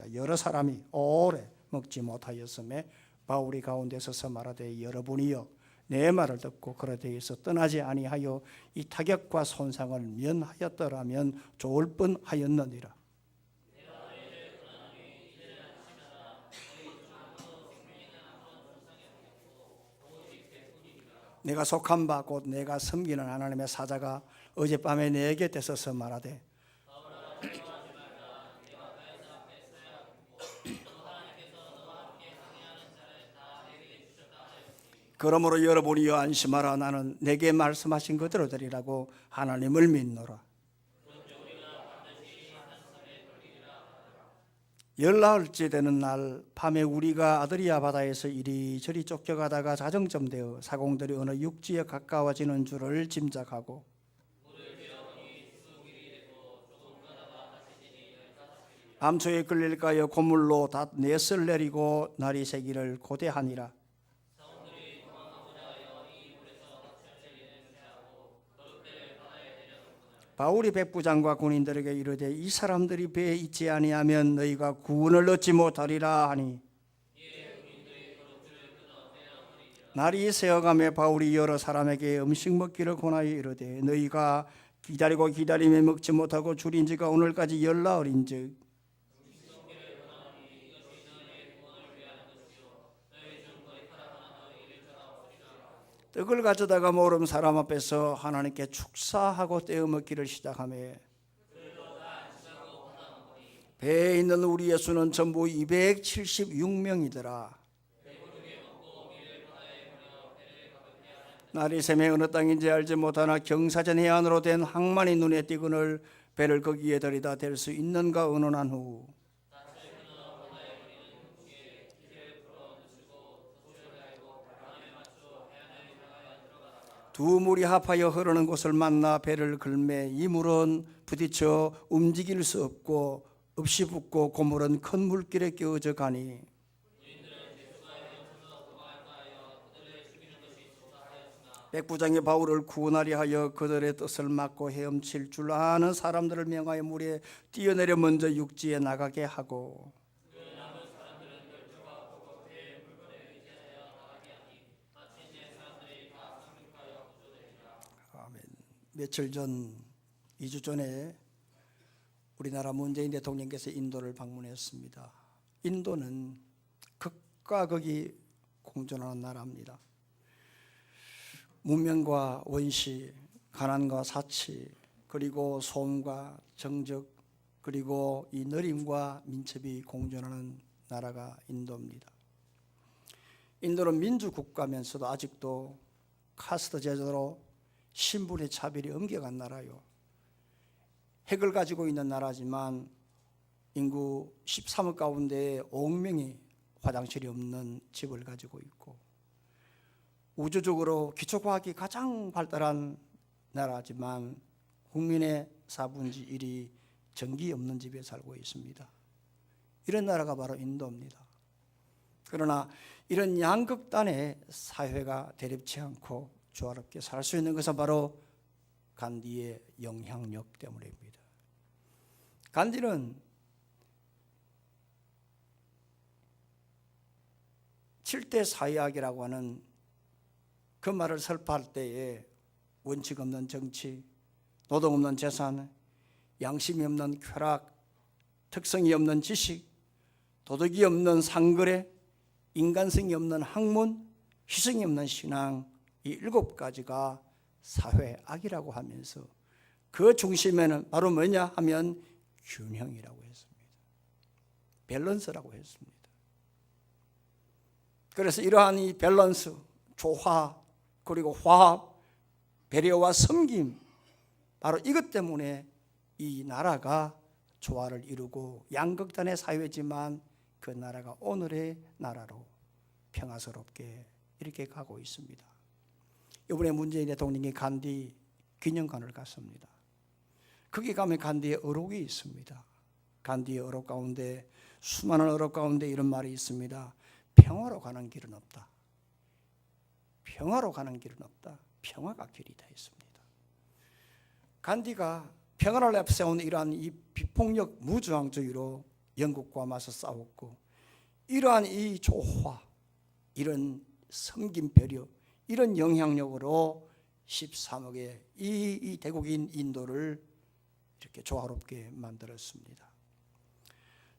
그러나 여러 사람이 오래 먹지 못하였음에 바울이 가운데 서서 말하되 여러분이여 내 말을 듣고 그러 데에서 떠나지 아니하여 이 타격과 손상을 면하였더라면 좋을 뻔하였느니라. 내가 속한 바 곧 내가 섬기는 하나님의 사자가 어젯밤에 내 곁에 서서 말하되 그러므로 여러분이여 안심하라. 나는 내게 말씀하신 그대로 되리라고 하나님을 믿노라. 열나흘째 되는 날 밤에 우리가 아드리아 바다에서 이리저리 쫓겨가다가 자정쯤 되어 사공들이 어느 육지에 가까워지는 줄을 짐작하고 암초에 끌릴까 하여 고물로 닷 넷을 내리고 날이 새기를 고대하니라. 바울이 백부장과 군인들에게 이르되 이 사람들이 배에 있지 아니하면 너희가 구원을 얻지 못하리라 하니 날이 새어가며 바울이 여러 사람에게 음식 먹기를 권하여 이르되 너희가 기다리고 기다리며 먹지 못하고 줄인 지가 오늘까지 열나흘인즉 떡을 가져다가 모름 사람 앞에서 하나님께 축사하고 떼어 먹기를 시작하며 배에 있는 우리의 수는 전부 276명이더라. 날이 새매 어느 땅인지 알지 못하나 경사전 해안으로 된 항만이 눈에 띄거늘 배를 거기에 들이다 댈 수 있는가 의논한 후 두 물이 합하여 흐르는 곳을 만나 배를 걸매 이 물은 부딪혀 움직일 수 없고 없이 붙고 고물은 큰 물길에 끼어져 가니 백부장이 바울을 구원하려 하여 그들의 뜻을 막고 헤엄칠 줄 아는 사람들을 명하여 물에 뛰어내려 먼저 육지에 나가게 하고 며칠 전 2주 전에 우리나라 문재인 대통령께서 인도를 방문했습니다. 인도는 극과 극이 공존하는 나라입니다. 문명과 원시, 가난과 사치, 그리고 소음과 정적, 그리고 이 느림과 민첩이 공존하는 나라가 인도입니다. 인도는 민주국가면서도 아직도 카스트 제도로 신분의 차별이 엄격한 나라요. 핵을 가지고 있는 나라지만 인구 13억 가운데 5억 명이 화장실이 없는 집을 가지고 있고 우주적으로 기초과학이 가장 발달한 나라지만 국민의 4분의 1이 전기 없는 집에 살고 있습니다. 이런 나라가 바로 인도입니다. 그러나 이런 양극단의 사회가 대립치 않고 조화롭게 살 수 있는 것은 바로 간디의 영향력 때문입니다. 간디는 7대 사회학이라고 하는 그 말을 설파할 때에 원칙 없는 정치, 노동 없는 재산, 양심이 없는 쾌락, 특성이 없는 지식, 도덕이 없는 상거래, 인간성이 없는 학문, 희생이 없는 신앙, 이 7가지가 사회악이라고 하면서 그 중심에는 바로 뭐냐 하면 균형이라고 했습니다. 밸런스라고 했습니다. 그래서 이러한 이 밸런스, 조화, 그리고 화합, 배려와 섬김, 바로 이것 때문에 이 나라가 조화를 이루고 양극단의 사회지만 그 나라가 오늘의 나라로 평화스럽게 이렇게 가고 있습니다. 이번에 문재인 대통령이 간디 기념관을 갔습니다. 거기 가면 간디의 어록이 있습니다. 간디의 어록 가운데 수많은 어록 가운데 이런 말이 있습니다. 평화로 가는 길은 없다. 평화로 가는 길은 없다. 평화가 길이다 했습니다. 간디가 평화를 앞세운 이러한 이 비폭력 무저항주의로 영국과 맞서 싸웠고, 이러한 이 조화, 이런 섬김 배려, 이런 영향력으로 13억의 이 대국인 인도를 이렇게 조화롭게 만들었습니다.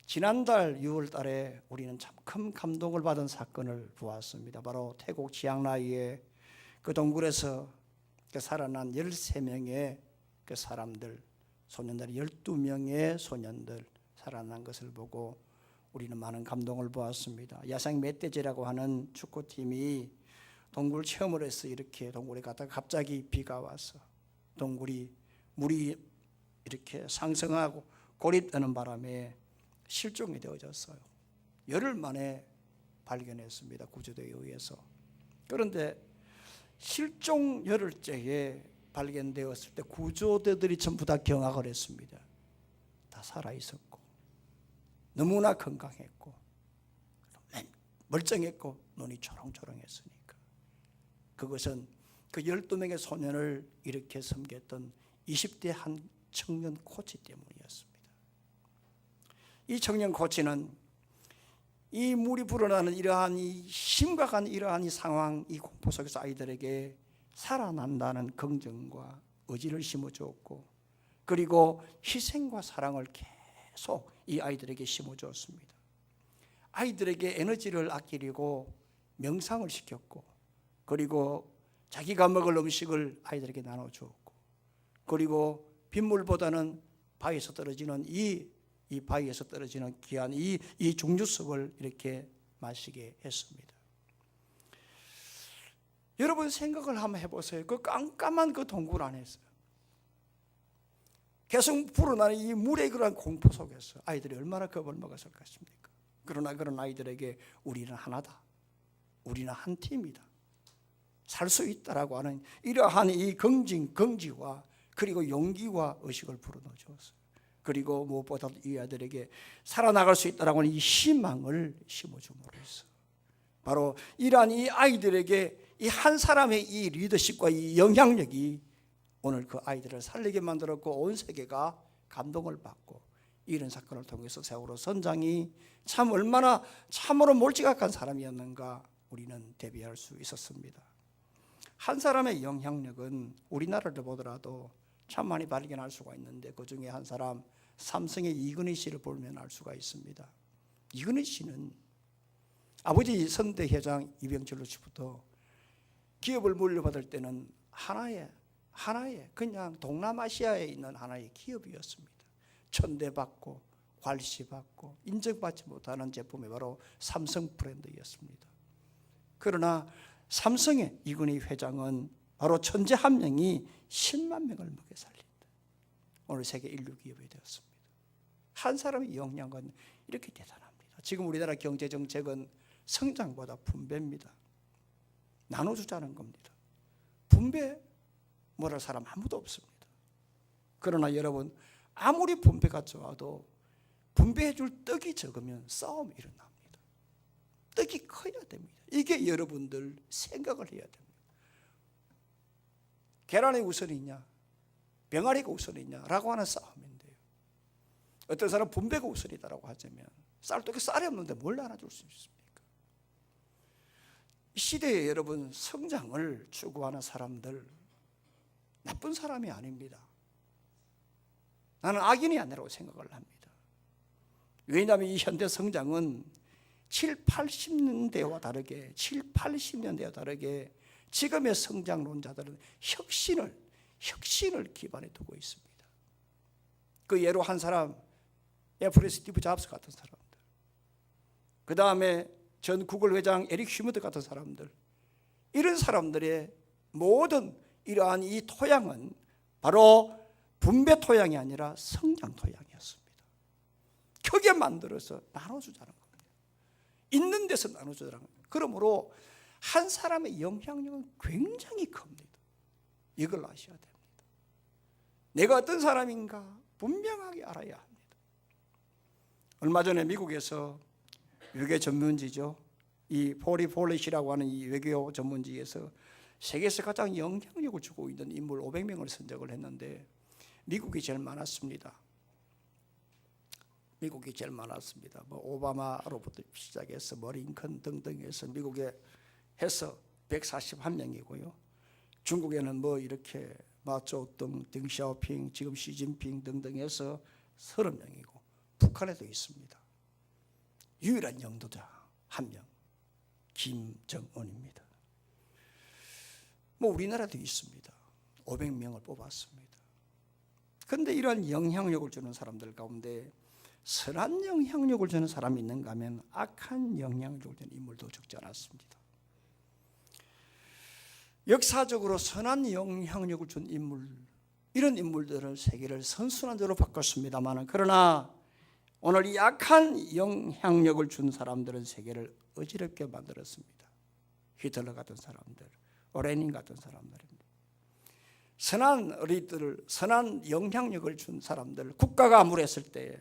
지난달 6월 달에 우리는 참 큰 감동을 받은 사건을 보았습니다. 바로 태국 치앙라이의 그 동굴에서 살아난 13명의 그 사람들, 소년들, 12명의 소년들 살아난 것을 보고 우리는 많은 감동을 보았습니다. 야생 멧돼지라고 하는 축구팀이 동굴 체험을 해서 이렇게 동굴에 갔다가 갑자기 비가 와서 동굴이 물이 이렇게 상승하고 고립되는 바람에 실종이 되어졌어요. 열흘 만에 발견했습니다. 구조대에 의해서. 그런데 실종 열흘째에 발견되었을 때 구조대들이 전부 다 경악을 했습니다. 다 살아있었고 너무나 건강했고 멀쩡했고 눈이 초롱초롱했으니까. 그것은 그 12명의 소년을 이렇게 섬겼던 20대 한 청년 코치 때문이었습니다. 이 청년 코치는 이 물이 불어나는 이러한 이 심각한 이러한 이 상황, 이 공포 속에서 아이들에게 살아난다는 긍정과 의지를 심어주었고, 그리고 희생과 사랑을 계속 이 아이들에게 심어주었습니다. 아이들에게 에너지를 아끼려고 명상을 시켰고, 그리고 자기가 먹을 음식을 아이들에게 나눠주었고, 그리고 빗물보다는 바위에서 떨어지는 이 바위에서 떨어지는 귀한 이 중류석을 이렇게 마시게 했습니다. 여러분 생각을 한번 해보세요. 그 깜깜한 그 동굴 안에서 계속 불어나는 이 물의 그러한 공포 속에서 아이들이 얼마나 겁을 먹었을 것입니까? 그러나 그런 아이들에게 우리는 하나다, 우리는 한 팀이다, 살 수 있다라고 하는 이러한 이 긍지와 그리고 용기와 의식을 불어넣어 주었어요. 그리고 무엇보다도 이 아이들에게 살아나갈 수 있다라고 하는 이 희망을 심어줌으로 해서 바로 이러한 이 아이들에게 이 한 사람의 이 리더십과 이 영향력이 오늘 그 아이들을 살리게 만들었고, 온 세계가 감동을 받고, 이런 사건을 통해서 세월호 선장이 참 얼마나 참으로 몰지각한 사람이었는가 우리는 대비할 수 있었습니다. 한 사람의 영향력은 우리나라를 보더라도 참 많이 발견할 수가 있는데, 그 중에 한 사람 삼성의 이근희 씨를 보면 알 수가 있습니다. 이근희 씨는 아버지 선대 회장 이병철 씨부터 기업을 물려받을 때는 하나의 그냥 동남아시아에 있는 하나의 기업이었습니다. 천대받고 괄시받고 인정받지 못하는 제품이 바로 삼성 브랜드였습니다. 그러나 삼성의 이근희 회장은 바로 천재 한 명이 10만 명을 먹여 살린다. 오늘 세계 인류 기업이 되었습니다. 한 사람의 영향은 이렇게 대단합니다. 지금 우리나라 경제 정책은 성장보다 분배입니다. 나눠주자는 겁니다. 분배 뭐랄 사람 아무도 없습니다. 그러나 여러분, 아무리 분배가 좋아도 분배해 줄 떡이 적으면 싸움이 일어납니다. 떡이 커야 됩니다. 이게 여러분들 생각을 해야 됩니다. 계란이 우선이냐 병아리가 우선이냐라고 하는 싸움인데요, 어떤 사람은 분배가 우선이다라고 하자면 쌀떡에 쌀이 없는데 뭘 나눠줄 수 있습니까? 이 시대에 여러분, 성장을 추구하는 사람들 나쁜 사람이 아닙니다. 나는 악인이 아니라고 생각을 합니다. 왜냐하면 이 현대 성장은 7, 80년대와 다르게 지금의 성장론자들은 혁신을 기반에 두고 있습니다. 그 예로 한 사람, 애플의 스티브 잡스 같은 사람들, 그 다음에 전 구글 회장 에릭 슈머트 같은 사람들, 이런 사람들의 모든 이러한 이 토양은 바로 분배 토양이 아니라 성장 토양이었습니다. 크게 만들어서 나눠주자는 겁니다. 있는 데서 나눠주자는 겁니다. 그러므로 한 사람의 영향력은 굉장히 큽니다. 이걸 아셔야 됩니다. 내가 어떤 사람인가 분명하게 알아야 합니다. 얼마 전에 미국에서 외교 전문지죠, 이 포리 폴릿이라고 하는 이 외교 전문지에서 세계에서 가장 영향력을 주고 있는 인물 500명을 선정을 했는데 미국이 제일 많았습니다. 미국이 제일 많았습니다. 뭐 오바마로부터 시작해서 뭐 링컨 등등해서 미국에 해서 141명이고요. 중국에는 뭐 이렇게 마오쩌둥, 딩샤오핑, 지금 시진핑 등등해서 30명이고 북한에도 있습니다. 유일한 영도자 한 명, 김정은입니다. 뭐 우리나라도 있습니다. 500명을 뽑았습니다. 그런데 이러한 영향력을 주는 사람들 가운데 선한 영향력을 주는 사람이 있는가 하면 악한 영향력을 주는 인물도 적지 않았습니다. 역사적으로 선한 영향력을 준 인물, 이런 인물들은 세계를 선순환적으로 바꿨습니다만, 그러나 오늘 이 악한 영향력을 준 사람들은 세계를 어지럽게 만들었습니다. 히틀러 같은 사람들, 레닌 같은 사람들입니다. 선한 리더를, 선한 영향력을 준 사람들, 국가가 암울했을 때에,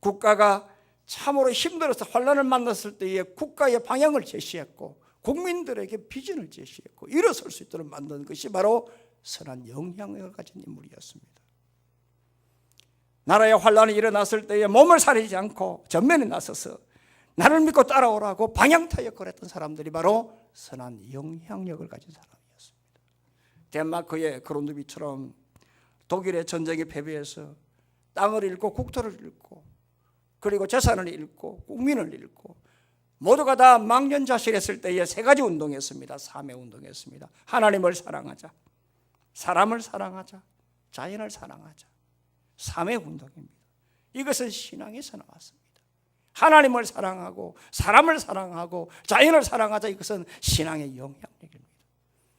국가가 참으로 힘들어서 환란을 만났을 때에 국가의 방향을 제시했고 국민들에게 비전을 제시했고 일어설 수 있도록 만든 것이 바로 선한 영향력을 가진 인물이었습니다. 나라의 환란이 일어났을 때에 몸을 사리지 않고 전면에 나서서 나를 믿고 따라오라고 방향타역을 했던 사람들이 바로 선한 영향력을 가진 사람이었습니다. 덴마크의 그론드비처럼 독일의 전쟁에 패배해서 땅을 잃고 국토를 잃고 그리고 재산을 잃고 국민을 잃고 모두가 다 망연자실했을 때에 세 가지 운동했습니다. 3회 운동했습니다. 하나님을 사랑하자, 사람을 사랑하자, 자연을 사랑하자. 3회 운동입니다. 이것은 신앙에서 나왔습니다. 하나님을 사랑하고 사람을 사랑하고 자연을 사랑하자, 이것은 신앙의 영향력입니다.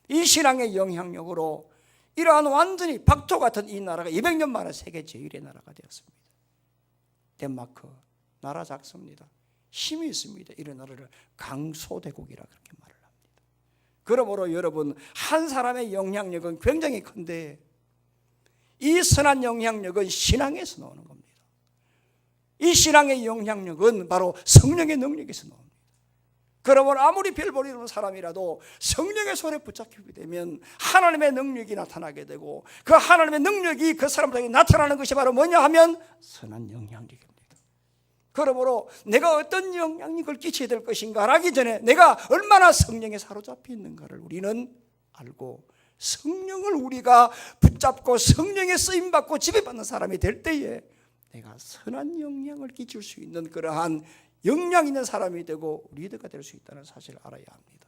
이 신앙의 영향력으로 이러한 완전히 박토 같은 이 나라가 200년 만에 세계 제1의 나라가 되었습니다. 덴마크 나라 작습니다. 힘이 있습니다. 이런 나라를 강소대국이라 그렇게 말을 합니다. 그러므로 여러분, 한 사람의 영향력은 굉장히 큰데 이 선한 영향력은 신앙에서 나오는 겁니다. 이 신앙의 영향력은 바로 성령의 능력에서 나옵니다. 그러므로 아무리 별볼 일 없는 사람이라도 성령의 손에 붙잡히게 되면 하나님의 능력이 나타나게 되고 그 하나님의 능력이 그 사람들에게 나타나는 것이 바로 뭐냐 하면 선한 영향력입니다. 그러므로 내가 어떤 영향력을 끼쳐야 될 것인가 하기 전에 내가 얼마나 성령에 사로잡혀 있는가를 우리는 알고 성령을 우리가 붙잡고 성령의 쓰임받고 지배받는 사람이 될 때에 내가 선한 영향을 끼칠 수 있는 그러한 영향 있는 사람이 되고 리더가 될 수 있다는 사실을 알아야 합니다.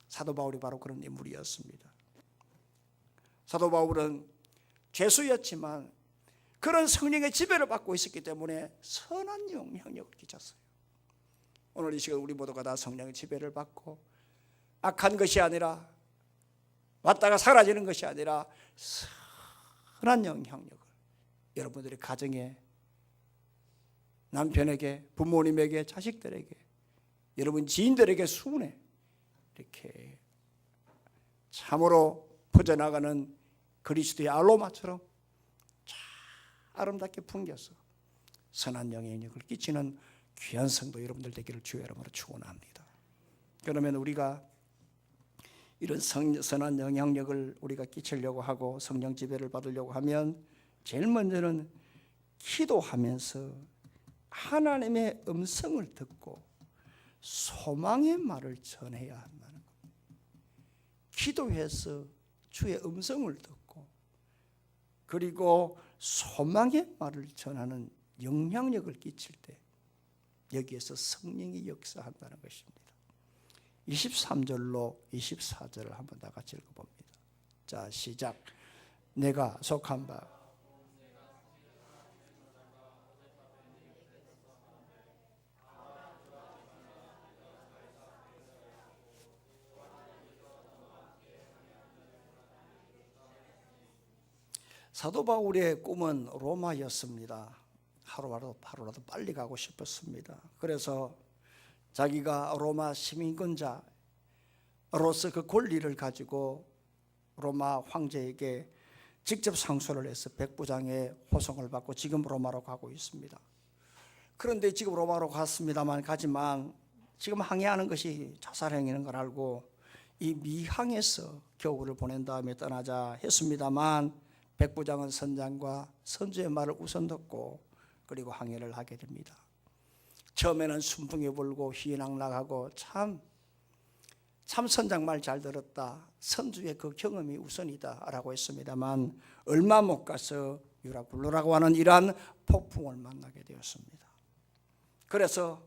사도 바울이 바로 그런 인물이었습니다. 사도 바울은 죄수였지만 그런 성령의 지배를 받고 있었기 때문에 선한 영향력을 끼쳤어요. 오늘 이 시간 우리 모두가 다 성령의 지배를 받고 악한 것이 아니라 왔다가 사라지는 것이 아니라 선한 영향력을 여러분들의 가정에, 남편에게, 부모님에게, 자식들에게, 여러분 지인들에게 수문에 이렇게 참으로 퍼져나가는 그리스도의 알로마처럼 아름답게 풍겨서 선한 영향력을 끼치는 귀한 성도 여러분들 되기를 주의 이름으로 축원합니다. 그러면 우리가 이런 선한 영향력을 우리가 끼치려고 하고 성령 지배를 받으려고 하면 제일 먼저는 기도하면서 하나님의 음성을 듣고 소망의 말을 전해야 한다는 겁니다. 기도해서 주의 음성을 듣고 그리고 소망의 말을 전하는 영향력을 끼칠 때 여기에서 성령이 역사한다는 것입니다. 23절로 24절을 한번 다 같이 읽어봅니다. 자, 시작. 내가 속한 바 사도 바울의 꿈은 로마였습니다. 하루라도 빨리 가고 싶었습니다. 그래서 자기가 로마 시민권자로서 그 권리를 가지고 로마 황제에게 직접 상소를 해서 백부장의 호송을 받고 지금 로마로 가고 있습니다. 그런데 지금 로마로 가지만 지금 항해하는 것이 자살행위인 걸 알고 이 미항에서 겨울을 보낸 다음에 떠나자 했습니다만 백부장은 선장과 선주의 말을 우선 듣고 그리고 항해를 하게 됩니다. 처음에는 순풍이 불고 휘낭락하고 참 선장 말 잘 들었다, 선주의 그 경험이 우선이다 라고 했습니다만 얼마 못 가서 유라굴로라고 하는 이러한 폭풍을 만나게 되었습니다. 그래서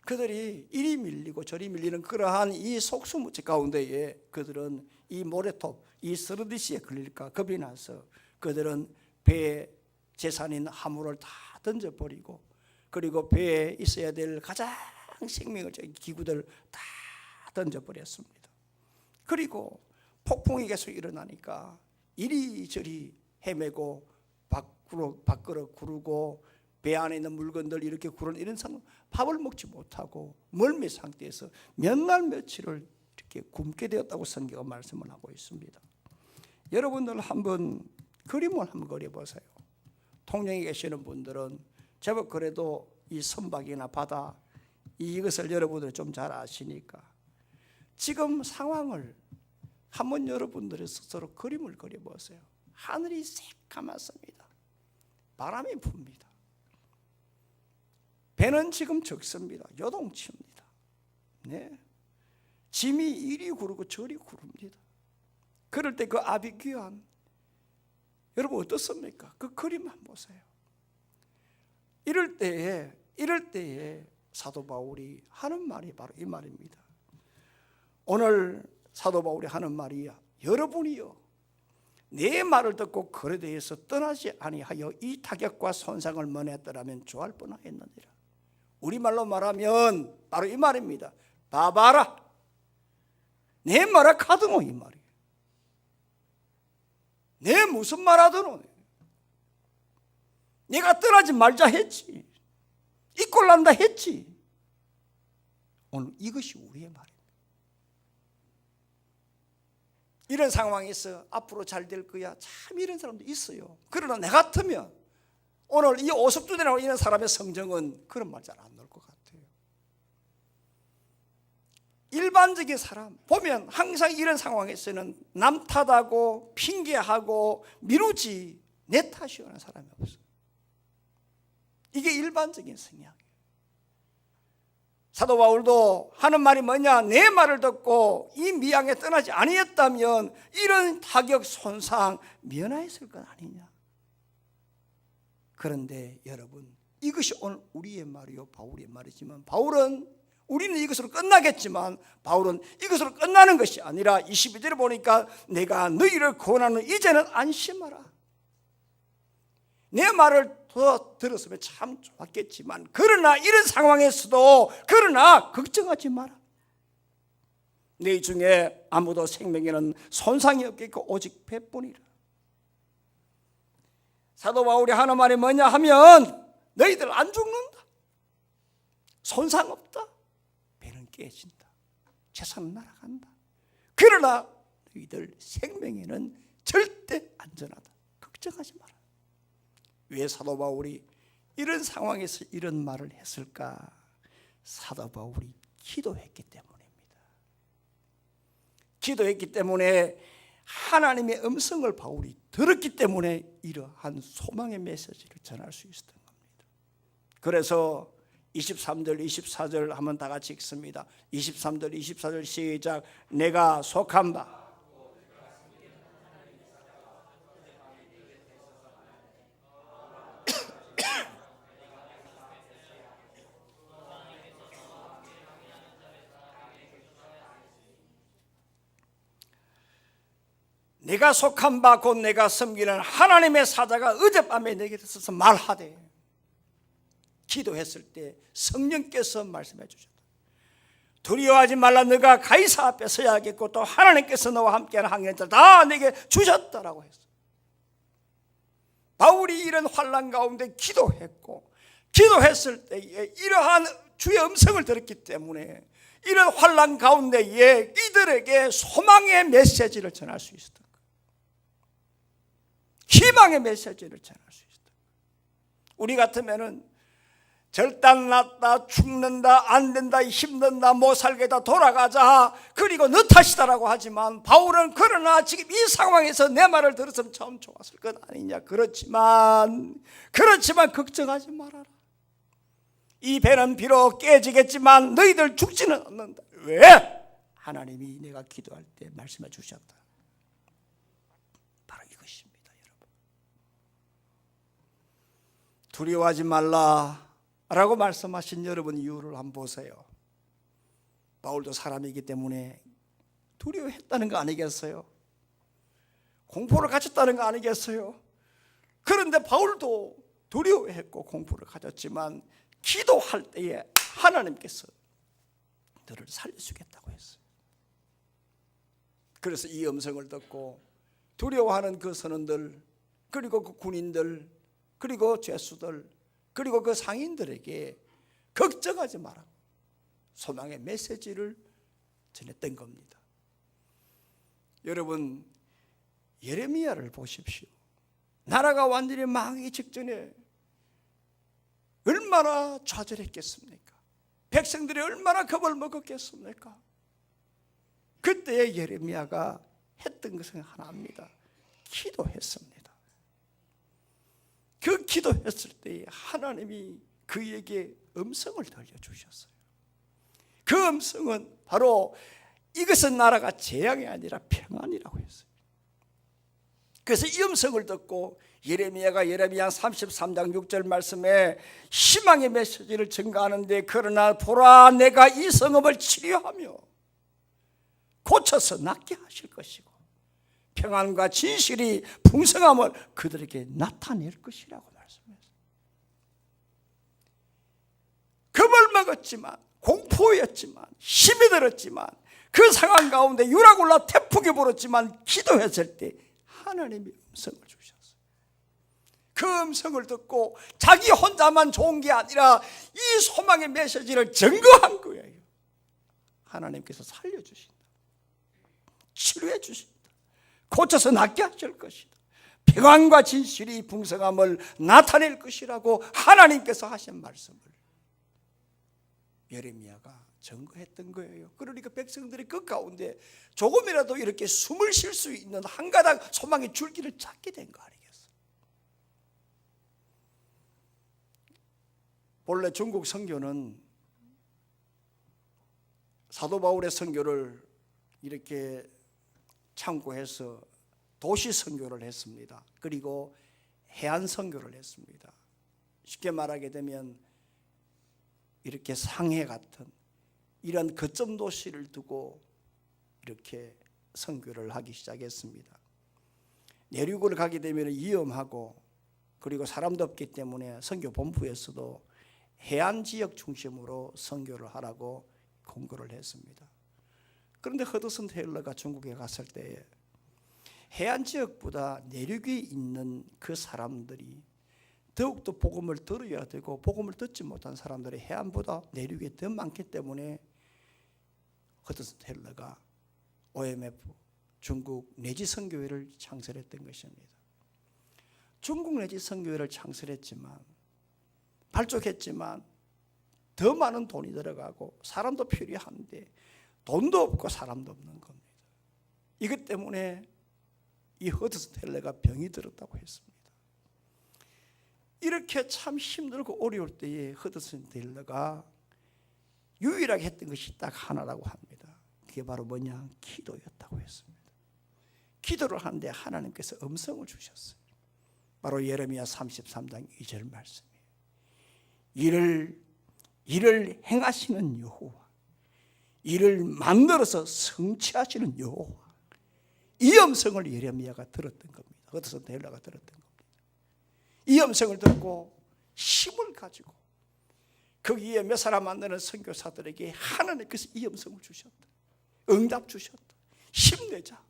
그들이 이리 밀리고 저리 밀리는 그러한 이 속수무책 가운데에 그들은 이 모래톱, 이 스르디시에 걸릴까 겁이 나서 그들은 배에 재산인 화물을 다 던져버리고, 그리고 배에 있어야 될 가장 생명을 기구들 다 던져버렸습니다. 그리고 폭풍이 계속 일어나니까 이리저리 헤매고 밖으로 구르고 배 안에 있는 물건들 이렇게 구르는 이런 상황, 밥을 먹지 못하고 멀미 상태에서 몇 날 며칠을 이렇게 굶게 되었다고 성경은 말씀을 하고 있습니다. 여러분들 한번 그림을 한번 그려보세요. 통영에 계시는 분들은 제법 그래도 이 선박이나 바다 이것을 여러분들이 좀 잘 아시니까 지금 상황을 한번 여러분들이 스스로 그림을 그려보세요. 하늘이 새까맣습니다. 바람이 붑니다. 배는 지금 적습니다. 요동칩니다. 네. 짐이 이리 구르고 저리 구릅니다. 그럴 때 그 아비규환, 여러분 어떻습니까? 그 그림 한번 보세요. 이럴 때에 사도 바울이 하는 말이 바로 이 말입니다. 오늘 사도 바울이 하는 말이야. 여러분이요, 내 말을 듣고 거래대에서 떠나지 아니하여 이 타격과 손상을 면했더라면 좋아할 뻔하였느니라. 우리말로 말하면 바로 이 말입니다. 봐봐라, 내 말아 가드노, 이 말이에요. 내 무슨 말 하더노. 내가 떠나지 말자 했지, 이꼴난다 했지. 오늘 이것이 우리의 말입니다. 이런 상황에서 앞으로 잘 될 거야, 참 이런 사람도 있어요. 그러나 내 같으면 오늘 이 오석두대라고 이런 사람의 성정은 그런 말 잘 안 나올 것 같아요. 일반적인 사람 보면 항상 이런 상황에서는 남 탓하고 핑계하고 미루지 내 탓이 오는 사람이 없어요. 이게 일반적인 성향이에요. 사도 바울도 하는 말이 뭐냐, 내 말을 듣고 이 미양에 떠나지 아니었다면 이런 타격 손상 면하였을 것 아니냐. 그런데 여러분, 이것이 오늘 우리의 말이요 바울의 말이지만, 바울은 우리는 이것으로 끝나겠지만 바울은 이것으로 끝나는 것이 아니라 22절에 보니까 내가 너희를 권하는 이제는 안심하라. 내 말을 더 들었으면 참 좋았겠지만 그러나 이런 상황에서도 그러나 걱정하지 마라. 너희 중에 아무도 생명에는 손상이 없겠고 오직 배뿐이라. 사도 바울이 하는 말이 뭐냐 하면 너희들 안 죽는다, 손상 없다, 배는 깨진다, 재산은 날아간다. 그러나 너희들 생명에는 절대 안전하다. 걱정하지 마라. 왜 사도 바울이 이런 상황에서 이런 말을 했을까? 사도 바울이 기도했기 때문입니다. 기도했기 때문에 하나님의 음성을 바울이 들었기 때문에 이러한 소망의 메시지를 전할 수 있었던 겁니다. 그래서 23절 24절 한번 다 같이 읽습니다. 23절 24절 시작. 내가 속한 바 내가 속한 바 곧 내가 섬기는 하나님의 사자가 어젯밤에 내게 있어서 말하되, 기도했을 때 성령께서 말씀해 주셨다. 두려워하지 말라, 너가 가이사 앞에 서야겠고 또 하나님께서 너와 함께하는 항해자 다 내게 주셨다라고 했어. 바울이 이런 환난 가운데 기도했고, 기도했을 때에 이러한 주의 음성을 들었기 때문에 이런 환난 가운데에 이들에게 소망의 메시지를 전할 수 있었다. 희망의 메시지를 전할 수 있다. 우리 같으면은 절단났다, 죽는다, 안 된다, 힘든다, 못 살겠다, 돌아가자, 그리고 너 탓이다라고 하지만 바울은 그러나 지금 이 상황에서 내 말을 들었으면 참 좋았을 것 아니냐. 그렇지만 걱정하지 말아라. 이 배는 비록 깨지겠지만 너희들 죽지는 않는다. 왜? 하나님이 내가 기도할 때 말씀해 주셨다. 바로 이것입니다, 여러분. 두려워하지 말라 라고 말씀하신 여러분 이유를 한번 보세요. 바울도 사람이기 때문에 두려워했다는 거 아니겠어요? 공포를 가졌다는 거 아니겠어요? 그런데 바울도 두려워했고 공포를 가졌지만 기도할 때에 하나님께서 너를 살려주겠다고 했어요. 그래서 이 음성을 듣고 두려워하는 그 선원들, 그리고 그 군인들, 그리고 죄수들, 그리고 그 상인들에게 걱정하지 마라, 소망의 메시지를 전했던 겁니다. 여러분, 예레미야를 보십시오. 나라가 완전히 망하기 직전에 얼마나 좌절했겠습니까? 백성들이 얼마나 겁을 먹었겠습니까? 그때의 예레미야가 했던 것은 하나입니다. 기도했습니다. 그 기도했을 때 하나님이 그에게 음성을 들려주셨어요. 그 음성은 바로 이것은 나라가 재앙이 아니라 평안이라고 했어요. 그래서 이 음성을 듣고 예레미야가 예레미야 33장 6절 말씀에 희망의 메시지를 전가하는데, 그러나 보라 내가 이 성읍을 치료하며 고쳐서 낫게 하실 것이고 평안과 진실이 풍성함을 그들에게 나타낼 것이라고 말씀했어요. 겁을 먹었지만, 공포였지만, 힘이 들었지만, 그 상황 가운데 유라굴라 태풍이 불었지만 기도했을 때 하나님이 음성을 주셨어요. 그 음성을 듣고 자기 혼자만 좋은 게 아니라 이 소망의 메시지를 증거한 거예요. 하나님께서 살려주신다, 치료해 주신다, 고쳐서 낫게 하실 것이다, 평안과 진실이 풍성함을 나타낼 것이라고 하나님께서 하신 말씀을 예레미야가 증거했던 거예요. 그러니까 백성들이 그 가운데 조금이라도 이렇게 숨을 쉴 수 있는 한 가닥 소망의 줄기를 찾게 된 거 아니겠어요? 본래 중국 선교는 사도 바울의 선교를 이렇게 참고해서 도시 선교를 했습니다. 그리고 해안 선교를 했습니다. 쉽게 말하게 되면 이렇게 상해 같은 이런 거점 도시를 두고 이렇게 선교를 하기 시작했습니다. 내륙을 가게 되면 위험하고 그리고 사람도 없기 때문에 선교 본부에서도 해안 지역 중심으로 선교를 하라고 공고를 했습니다. 그런데 허드슨 테일러가 중국에 갔을 때에 해안 지역보다 내륙에 있는 그 사람들이 더욱더 복음을 들어야 되고 복음을 듣지 못한 사람들이 해안보다 내륙에 더 많기 때문에 허드슨 테일러가 OMF 중국 내지 선교회를 창설했던 것입니다. 중국 내지 선교회를 창설했지만 발족했지만 더 많은 돈이 들어가고 사람도 필요한데 돈도 없고 사람도 없는 겁니다. 이것 때문에 이 허드슨 테일러가 병이 들었다고 했습니다. 이렇게 참 힘들고 어려울 때에 허드슨 테일러가 유일하게 했던 것이 딱 하나라고 합니다. 그게 바로 뭐냐? 기도였다고 했습니다. 기도를 하는데 하나님께서 음성을 주셨어요. 바로 예레미야 33장 2절 말씀이에요. 이를 행하시는 여호와, 이를 만들어서 성취하시는 여호와. 이 음성을 예레미야가 들었던 겁니다. 허드슨 테일러가 들었던 겁니다. 이 음성을 듣고 힘을 가지고 거기에 몇 사람 만나는 선교사들에게 하나님께서 이 음성을 주셨다, 응답 주셨다, 힘내자.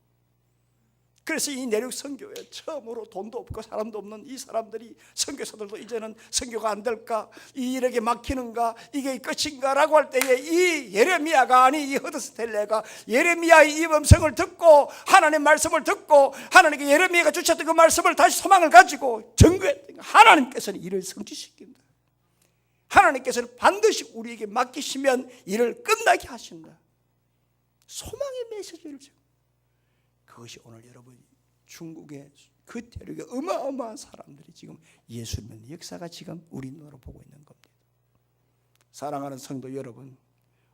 그래서 이 내륙 선교에 처음으로 돈도 없고 사람도 없는 이 사람들이, 선교사들도 이제는 선교가 안 될까, 이 일에게 막히는가, 이게 끝인가 라고 할 때에 이 예레미야가, 아니 이 허드슨 테일러가 예레미야의 이 음성을 듣고 하나님 말씀을 듣고 하나님께 예레미야가 주셨던 그 말씀을 다시 소망을 가지고 증거했던 거예요. 하나님께서는 이를 성취시킨다. 하나님께서는 반드시 우리에게 맡기시면 일을 끝나게 하신다. 소망의 메시지를 줘. 그것이 오늘 여러분 중국의 그 대륙의 어마어마한 사람들이 지금 예수님의 역사가 지금 우리 눈으로 보고 있는 겁니다. 사랑하는 성도 여러분,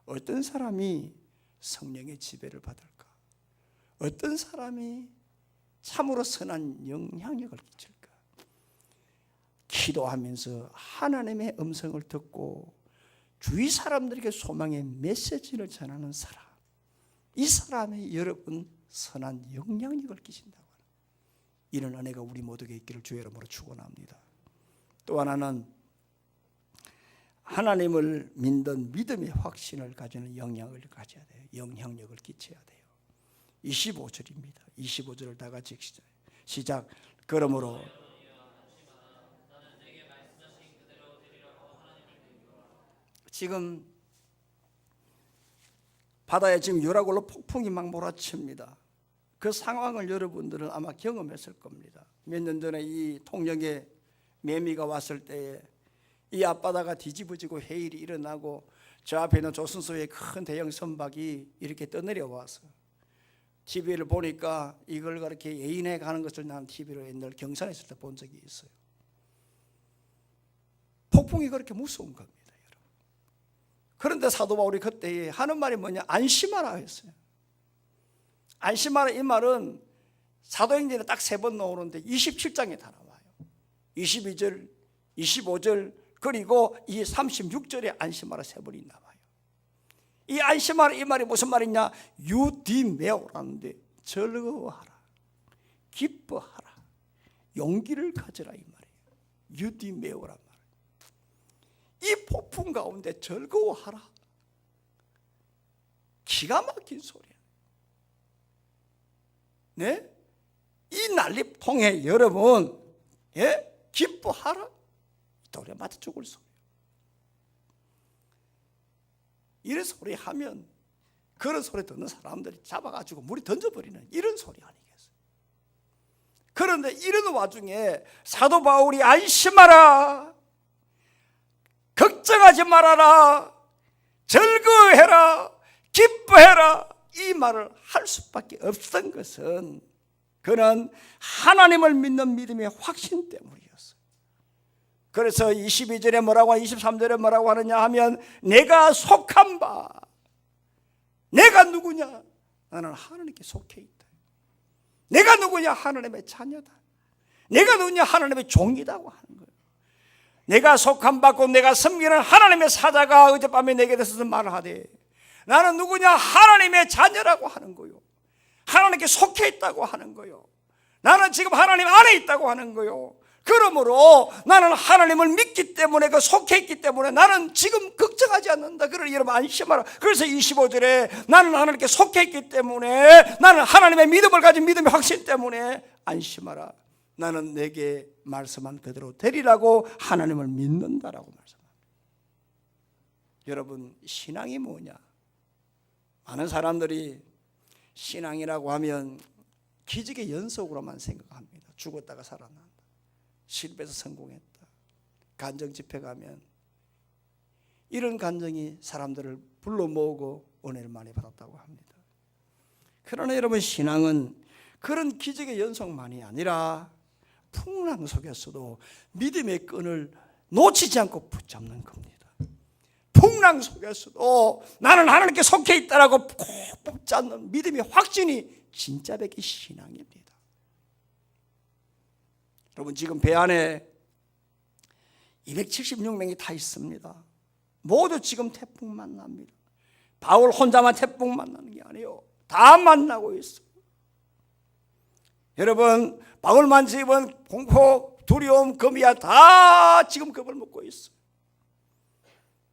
어떤 사람이 성령의 지배를 받을까? 어떤 사람이 참으로 선한 영향력을 끼칠까? 기도하면서 하나님의 음성을 듣고 주위 사람들에게 소망의 메시지를 전하는 사람, 이 사람이 여러분 선한 영향력을 끼친다고 하는 이런 은혜가 우리 모두에게 있기를 주의 이름으로 축원합니다. 또 하나는 하나님을 믿는 믿음의 확신을 가지는 영향을 가져야 돼요. 영향력을 끼쳐야 돼요. 25절입니다. 25절을 다 같이 시작. 그러므로 지금 바다에 지금 유라굴로 폭풍이 막 몰아칩니다. 그 상황을 여러분들은 아마 경험했을 겁니다. 몇 년 전에 이 통영에 매미가 왔을 때에 이 앞바다가 뒤집어지고 해일이 일어나고 저 앞에 있는 조선소의 큰 대형 선박이 이렇게 떠내려와서 TV를 보니까 이걸 그렇게 예인해 가는 것을 난 TV로 옛날 경산에 있을 때 본 적이 있어요. 폭풍이 그렇게 무서운 겁니다, 여러분. 그런데 사도 바울이 그때 하는 말이 뭐냐? 안심하라 했어요. 안심하라, 이 말은 사도행전에 딱 3번 나오는데 27장에 다 나와요. 22절, 25절, 그리고 이 36절에 안심하라 3번이 나와요. 이 안심하라, 이 말이 무슨 말이냐? 유디메오라는데 즐거워하라, 기뻐하라, 용기를 가져라, 이 말이에요. 유디메오란 말. 이 폭풍 가운데 즐거워하라. 기가 막힌 소리예요. 네? 이 난리통에 여러분, 기뻐하라. 우리가 맞아 죽을 소리. 이런 소리 하면 그런 소리 듣는 사람들이 잡아가지고 물에 던져버리는 이런 소리 아니겠어요? 그런데 이런 와중에 사도 바울이 안심하라, 걱정하지 말아라, 즐거워해라, 기뻐해라, 이 말을 할 수밖에 없었던 것은 그는 하나님을 믿는 믿음의 확신 때문이었어요. 그래서 22절에 뭐라고 23절에 뭐라고 하느냐 하면 내가 속한 바, 내가 누구냐? 나는 하나님께 속해 있다. 내가 누구냐? 하나님의 자녀다. 내가 누구냐? 하나님의 종이다고 하는 거예요. 내가 속한 바고 내가 섬기는 하나님의 사자가 어젯밤에 내게 대해서 말을 하되 나는 누구냐? 하나님의 자녀라고 하는 거요. 하나님께 속해 있다고 하는 거요. 나는 지금 하나님 안에 있다고 하는 거요. 그러므로 나는 하나님을 믿기 때문에 그 속해 있기 때문에 나는 지금 걱정하지 않는다. 그러니 여러분 안심하라. 그래서 25절에 나는 하나님께 속해 있기 때문에 나는 하나님의 믿음을 가진 믿음의 확신 때문에 안심하라. 나는 내게 말씀한 그대로 되리라고 하나님을 믿는다라고 말씀합니다. 여러분 신앙이 뭐냐? 많은 사람들이 신앙이라고 하면 기적의 연속으로만 생각합니다. 죽었다가 살아난다, 실패해서 성공했다, 간증 집회 가면 이런 간증이 사람들을 불러 모으고 은혜를 많이 받았다고 합니다. 그러나 여러분 신앙은 그런 기적의 연속만이 아니라 풍랑 속에서도 믿음의 끈을 놓치지 않고 붙잡는 겁니다. 풍랑 속에서도 나는 하나님께 속해 있다라고 꼭 붙잡는 믿음의 확신이 진짜 백기 신앙입니다. 여러분 지금 배 안에 276명이 타 있습니다. 모두 지금 태풍 만납니다. 바울 혼자만 태풍 만나는 게 아니에요. 다 만나고 있어요. 여러분 바울만 지금 공포, 두려움, 금이야 다 지금 겁을 먹고 있어요.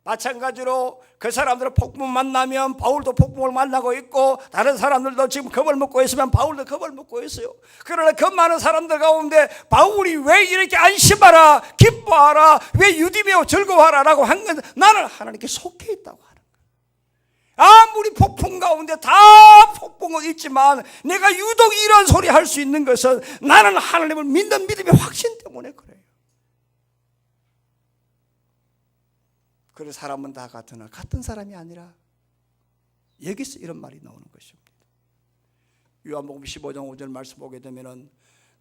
마찬가지로 그 사람들은 폭풍 만나면 바울도 폭풍을 만나고 있고 다른 사람들도 지금 겁을 먹고 있으면 바울도 겁을 먹고 있어요. 그러나 그 많은 사람들 가운데 바울이 왜 이렇게 안심하라, 기뻐하라, 왜 유디메오 즐거워하라 라고 한 건 나는 하나님께 속해 있다고 하는 거예요. 아무리 폭풍 가운데 다 폭풍은 있지만 내가 유독 이런 소리 할 수 있는 것은 나는 하나님을 믿는 믿음의 확신 때문에 그래요. 그래 사람은 다 같으나 같은 사람이 아니라 여기서 이런 말이 나오는 것입니다. 요한복음 15장 5절 말씀 보게 되면은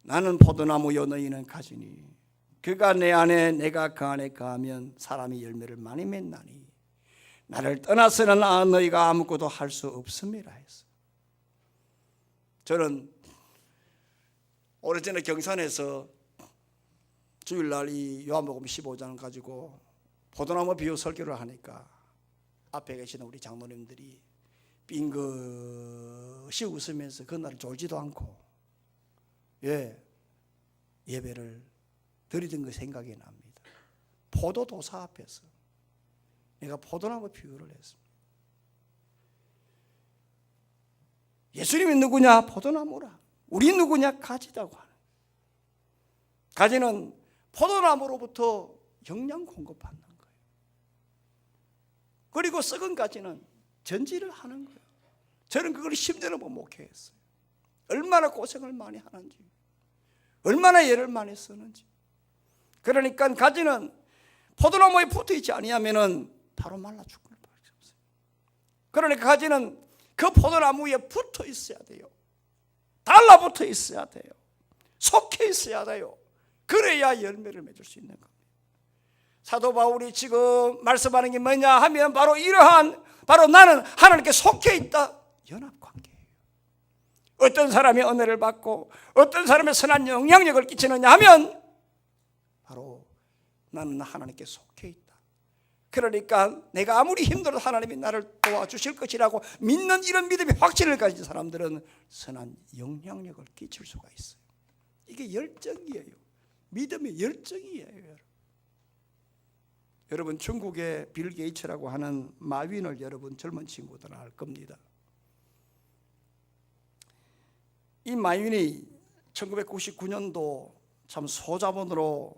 나는 포도나무요 너희는 가지니 그가 내 안에 내가 그 안에 거하면 사람이 열매를 많이 맺나니 나를 떠나서는 너희가 아무것도 할 수 없음이라 했어. 저는 오래전에 경산에서 주일날 이 요한복음 15장을 가지고 포도나무 비유 설교를 하니까 앞에 계시는 우리 장로님들이 빙긋이 웃으면서 그날 졸지도 않고 예배를 드리던 그 생각이 납니다. 포도도사 앞에서 내가 포도나무 비유를 했습니다. 예수님이 누구냐? 포도나무라. 우리 누구냐? 가지라고 하는. 가지는 포도나무로부터 영양 공급받는 거예요. 그리고 썩은 가지는 전지를 하는 거예요. 저는 그걸 10년을 목회했어요. 얼마나 고생을 많이 하는지, 얼마나 애를 많이 쓰는지. 그러니까 가지는 포도나무에 붙어 있지 아니하면은 바로 말라 죽을 수밖에 없어요. 그러니까 가지는 그 포도나무에 붙어 있어야 돼요. 달라붙어 있어야 돼요. 속해 있어야 돼요. 그래야 열매를 맺을 수 있는 겁니다. 사도 바울이 지금 말씀하는 게 뭐냐 하면 바로 이러한, 바로 나는 하나님께 속해 있다. 연합관계예요. 어떤 사람이 은혜를 받고 어떤 사람의 선한 영향력을 끼치느냐 하면 바로 나는 하나님께 속해 있다. 그러니까 내가 아무리 힘들어도 하나님이 나를 도와주실 것이라고 믿는 이런 믿음의 확신을 가진 사람들은 선한 영향력을 끼칠 수가 있어요. 이게 열정이에요. 믿음의 열정이에요. 여러분 중국의 빌 게이츠라고 하는 마윈을 여러분 젊은 친구들은 알 겁니다. 이 마윈이 1999년도 참 소자본으로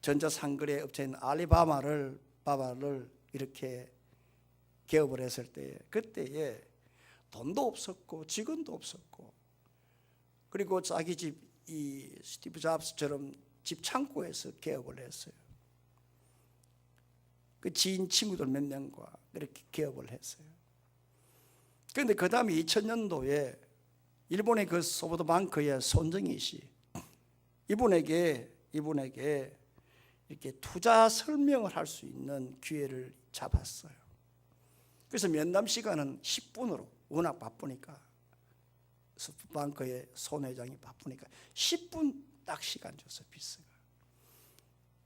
전자상거래 업체인 알리바바를 이렇게 개업을 했을 때 그때에 돈도 없었고 직원도 없었고 그리고 자기 집 이 스티브 잡스처럼 집 창고에서 개업을 했어요. 그 지인 친구들 몇 명과 이렇게 개업을 했어요. 그런데 그 다음에 2000년도에 일본의 그 소프트뱅크의 손정희 씨 이분에게 이렇게 투자 설명을 할 수 있는 기회를 잡았어요. 그래서 면담 시간은 10분으로 워낙 바쁘니까 소프트뱅크의 손 회장이 바쁘니까 10분 딱 시간 줬어요. 비서가.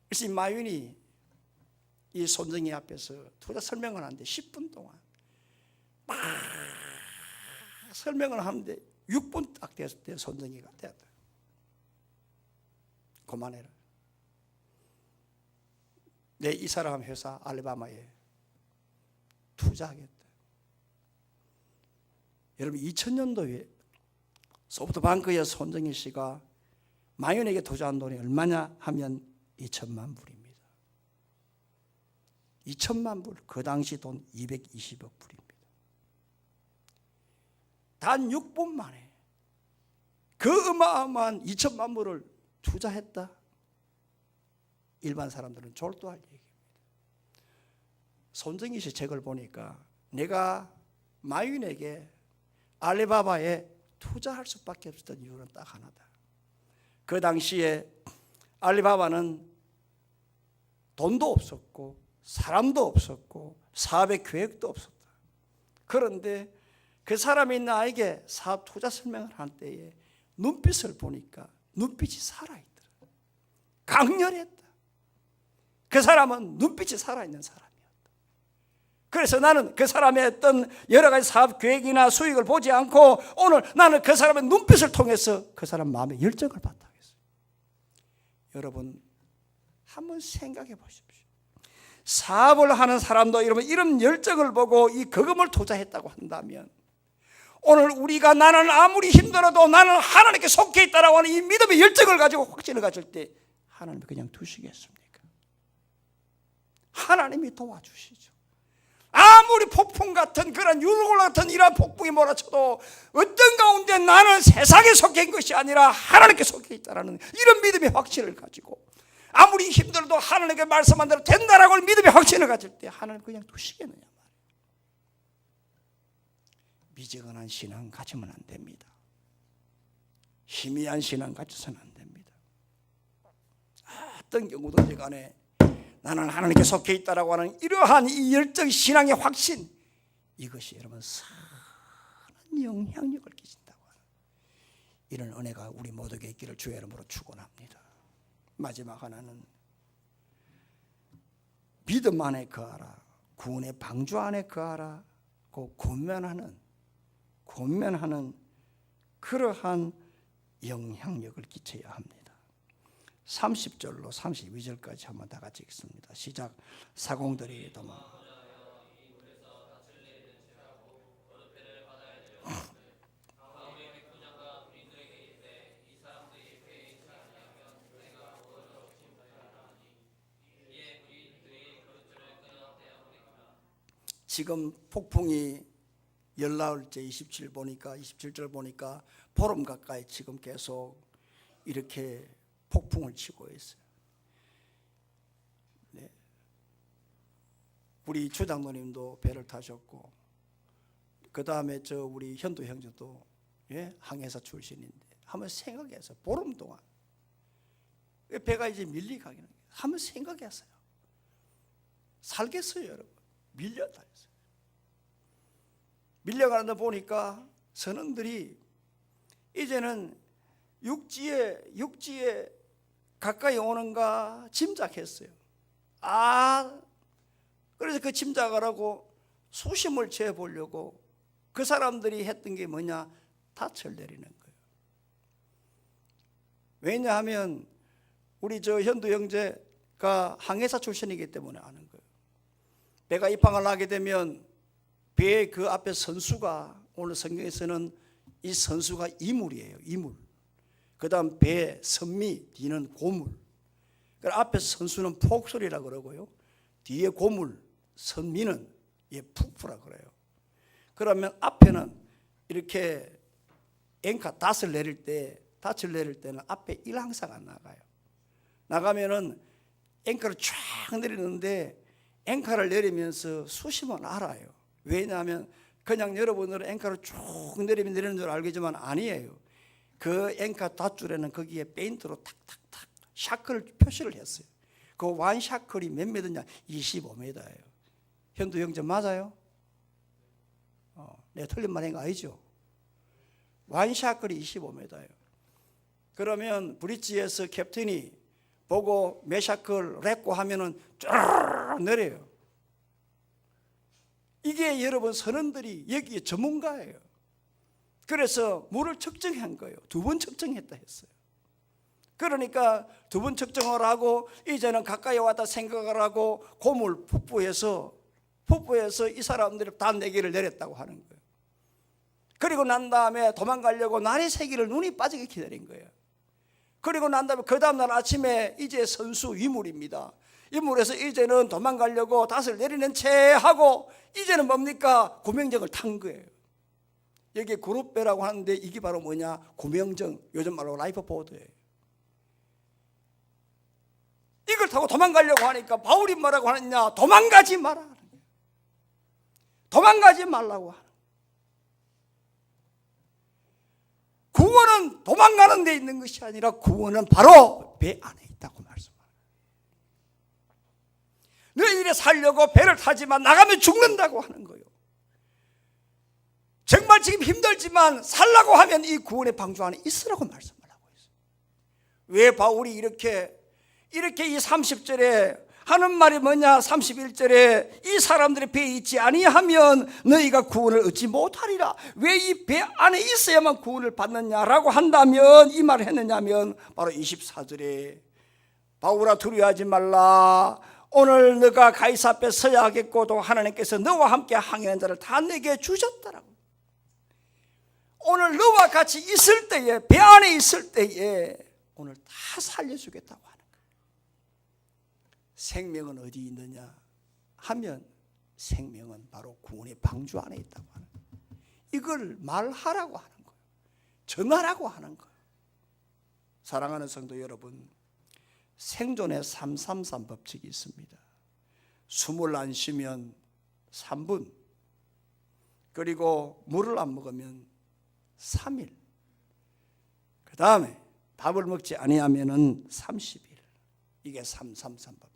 그래서 이 마윈이 이 손정희 앞에서 투자 설명을 하는데 10분 동안 막 설명을 하는데 6분 딱 됐을 때 손정희가 됐다. 그만해라. 내 이 사람 회사 알리바마에 투자하겠다. 여러분 2000년도에 소프트뱅크의 손정희 씨가 마윈에게 투자한 돈이 얼마냐 하면 2천만 불입니다. 2천만 불, 그 당시 돈 220억 불입니다. 단 6분 만에 그 어마어마한 2천만 불을 투자했다. 일반 사람들은 졸도할 얘기입니다. 손정희 씨 책을 보니까 내가 마윈에게 알리바바에 투자할 수밖에 없었던 이유는 딱 하나다. 그 당시에 알리바바는 돈도 없었고 사람도 없었고 사업의 계획도 없었다. 그런데 그 사람이 나에게 사업 투자 설명을 할 때에 눈빛을 보니까 눈빛이 살아있더라. 강렬했다. 그 사람은 눈빛이 살아있는 사람이었다. 그래서 나는 그 사람의 어떤 여러 가지 사업 계획이나 수익을 보지 않고 오늘 나는 그 사람의 눈빛을 통해서 그 사람 마음의 열정을 바탕했어요. 여러분 한번 생각해 보십시오. 사업을 하는 사람도 여러분 이런 열정을 보고 이 거금을 투자했다고 한다면 오늘 우리가 나는 아무리 힘들어도 나는 하나님께 속해 있다라고 하는 이 믿음의 열정을 가지고 확신을 가질 때 하나님이 그냥 두시겠습니까? 하나님이 도와주시죠. 아무리 폭풍 같은 그런 유로골 같은 이러한 폭풍이 몰아쳐도 어떤 가운데 나는 세상에 속해 있는 것이 아니라 하나님께 속해 있다라는 이런 믿음의 확신을 가지고 아무리 힘들어도 하나님께 말씀한 대로 된다라고 믿음의 확신을 가질 때 하나님 그냥 두시겠느냐 말이에요. 미지근한 신앙 가지면 안 됩니다. 희미한 신앙 가져서는 안 됩니다. 어떤 경우든지 간에 나는 하나님께 속해 있다라고 하는 이러한 이 열정 신앙의 확신, 이것이 여러분 선한 영향력을 끼친다고 하는 이런 은혜가 우리 모두에게 있기를 주의 이름으로 축원합니다. 마지막 하나는 믿음 안에 거하라, 구원의 방주 안에 거하라고 권면하는 그러한 영향력을 끼쳐야 합니다. 30절로 32절까지 한번 다 같이 읽습니다. 시작. 사공들이 도망. 지금 폭풍이 열나흘째 27절 보니까 보름 가까이 지금 계속 이렇게 폭풍을 치고 있어요. 네. 우리 주장로님도 배를 타셨고, 그 다음에 우리 현도 형제도 항해사 출신인데 한번 생각해서 보름 동안 배가 이제 밀리가기는 한번 생각했어요. 살겠어요, 여러분. 밀려가는데 보니까 선원들이 이제는 육지에 가까이 오는가 짐작했어요. 그래서 그 짐작을 하고 수심을 재보려고 그 사람들이 했던 게 뭐냐? 닻을 내리는 거예요. 왜냐하면 우리 현도 형제가 항해사 출신이기 때문에 아는 거예요. 배가 입항을 하게 되면 배의 그 앞에 선수가, 오늘 성경에서는 이 선수가 이물이에요. 이물. 그 다음 배 선미, 뒤는 고물. 앞에 선수는 폭설이라고 그러고요, 뒤에 고물, 선미는 푹푸라 그래요. 그러면 앞에는 이렇게 앵카 닻을 내릴 때는 앞에 일항사가 나가요. 나가면은 앵카를 쫙 내리는데 앵카를 내리면서 수심은 알아요. 왜냐하면 그냥 여러분들은 앵카를 쭉 내리는 줄 알겠지만 아니에요. 그 앵카 닷줄에는 거기에 페인트로 탁탁탁 샤클을 표시를 했어요. 그 완 샤클이 몇 미터냐? 25m예요. 현도 형제 맞아요? 내가 틀린 말 한 거 아니죠? 완 샤클이 25m예요. 그러면 브릿지에서 캡틴이 보고 몇 샤클 랬고 하면은 쫙 내려요. 이게 여러분 선원들이 여기에 전문가예요. 그래서 물을 측정한 거예요. 2번 측정했다 했어요. 그러니까 2번 측정을 하고 이제는 가까이 왔다 생각을 하고 고물 폭포에서 이 사람들이 다 4개를 내렸다고 하는 거예요. 그리고 난 다음에 도망가려고 날이 새기를 눈이 빠지게 기다린 거예요. 그리고 난 다음에 그 다음날 아침에 이제 선수 위물입니다. 이 물에서 이제는 도망가려고 닷을 내리는 채 하고 이제는 뭡니까? 구명정을 탄 거예요. 여기에 그룹배라고 하는데 이게 바로 뭐냐? 구명정, 요즘 말로 라이프보드예요. 이걸 타고 도망가려고 하니까 바울이 뭐라고 하느냐? 도망가지 마라 하는 거예요. 도망가지 말라고 하는 거예요. 구원은 도망가는 데 있는 것이 아니라 구원은 바로 배 안에 있다고 말씀합니다. 너희들이 살려고 배를 타지만 나가면 죽는다고 하는 거예요. 정말 지금 힘들지만 살라고 하면 이 구원의 방주 안에 있으라고 말씀을 하고 있어요. 왜 바울이 이렇게 이 30절에 하는 말이 뭐냐? 31절에 이 사람들의 배에 있지 아니하면 너희가 구원을 얻지 못하리라. 왜 이 배 안에 있어야만 구원을 받느냐라고 한다면 이 말을 했느냐면 바로 24절에 바울아 두려워하지 말라. 오늘 너가 가이사 앞에 서야 하겠고 또 하나님께서 너와 함께 항해하는 자를 다 내게 주셨다라고. 오늘 너와 같이 있을 때에, 배 안에 있을 때에 오늘 다 살려주겠다고 하는 거예요. 생명은 어디 있느냐 하면 생명은 바로 구원의 방주 안에 있다고 하는 거예요. 이걸 말하라고 하는 거예요. 전하라고 하는 거예요. 사랑하는 성도 여러분, 생존의 333 법칙이 있습니다. 숨을 안 쉬면 3분, 그리고 물을 안 먹으면 3일, 그 다음에 밥을 먹지 아니하면 30일. 이게 333법.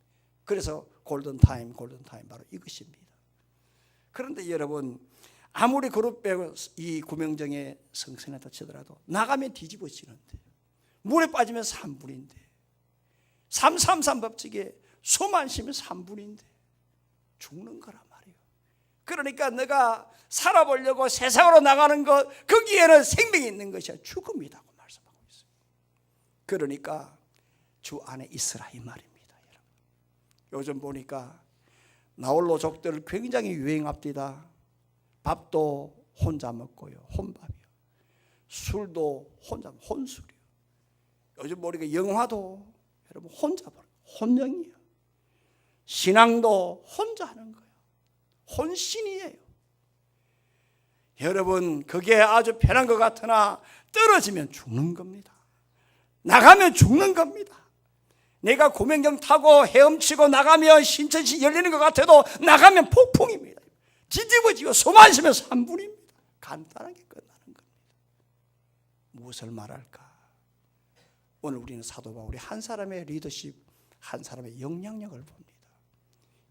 그래서 골든타임 바로 이것입니다. 그런데 여러분, 아무리 그룹 빼고 이 구명정에 성선했다 치더라도 나가면 뒤집어지는데, 물에 빠지면 3분인데, 333 법칙에 숨 안 쉬면 3분인데 죽는 거란 말이에요. 그러니까 내가 살아보려고 세상으로 나가는 것, 거기에는 생명이 있는 것이 죽음이라고 말씀하고 있어요. 그러니까 주 안에 있으라 이 말입니다. 여러분, 요즘 보니까 나홀로족들 굉장히 유행합니다. 밥도 혼자 먹고요, 혼밥이요. 술도 혼자, 혼술이요. 요즘 보니까 영화도 여러분 혼자 보는, 혼영이에요. 신앙도 혼자 하는 거예요. 혼신이에요. 여러분, 그게 아주 편한 것 같으나 떨어지면 죽는 겁니다. 나가면 죽는 겁니다. 내가 구명정 타고 헤엄치고 나가면 신천시 열리는 것 같아도 나가면 폭풍입니다. 뒤집어지고 숨 안 쉬면 3분입니다. 간단하게 끝나는 겁니다. 무엇을 말할까? 오늘 우리는 사도 바울이 한 사람의 리더십, 한 사람의 영향력을 봅니다.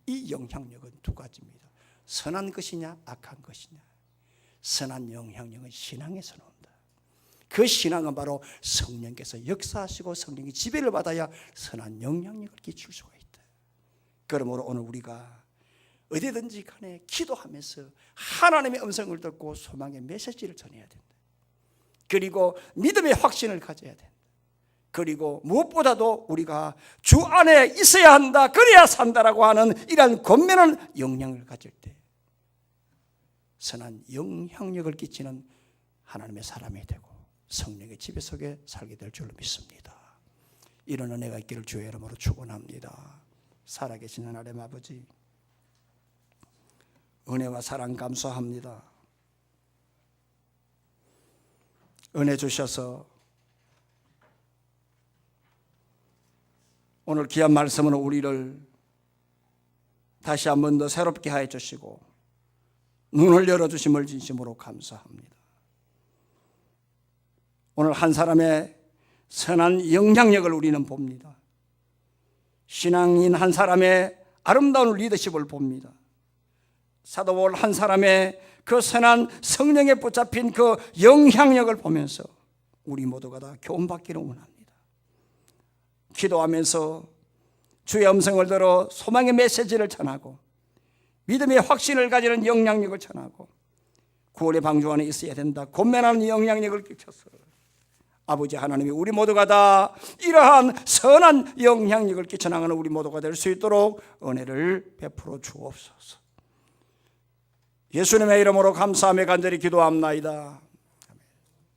이 영향력은 두 가지입니다. 선한 것이냐 악한 것이냐. 선한 영향력은 신앙에서 나온다. 그 신앙은 바로 성령께서 역사하시고 성령의 지배를 받아야 선한 영향력을 끼칠 수가 있다. 그러므로 오늘 우리가 어디든지 간에 기도하면서 하나님의 음성을 듣고 소망의 메시지를 전해야 된다. 그리고 믿음의 확신을 가져야 된다. 그리고 무엇보다도 우리가 주 안에 있어야 한다, 그래야 산다라고 하는 이러한 권면한 영향을 가질 때 선한 영향력을 끼치는 하나님의 사람이 되고 성령의 지배 속에 살게 될 줄로 믿습니다. 이런 은혜가 있기를 주의 이름으로 축원합니다. 살아계신 하나님 아버지, 은혜와 사랑 감사합니다. 은혜 주셔서 오늘 귀한 말씀으로 우리를 다시 한 번 더 새롭게 하여 주시고 눈을 열어주심을 진심으로 감사합니다. 오늘 한 사람의 선한 영향력을 우리는 봅니다. 신앙인 한 사람의 아름다운 리더십을 봅니다. 사도 바울 한 사람의 그 선한 성령에 붙잡힌 그 영향력을 보면서 우리 모두가 다 교훈받기를 원합니다. 기도하면서 주의 음성을 들어 소망의 메시지를 전하고 믿음의 확신을 가지는 영향력을 전하고 구원의 방주 안에 있어야 된다, 권면하는 영향력을 끼쳐서 아버지 하나님이 우리 모두가 다 이러한 선한 영향력을 끼쳐나가는 우리 모두가 될 수 있도록 은혜를 베풀어 주옵소서. 예수님의 이름으로 감사하며 간절히 기도합나이다.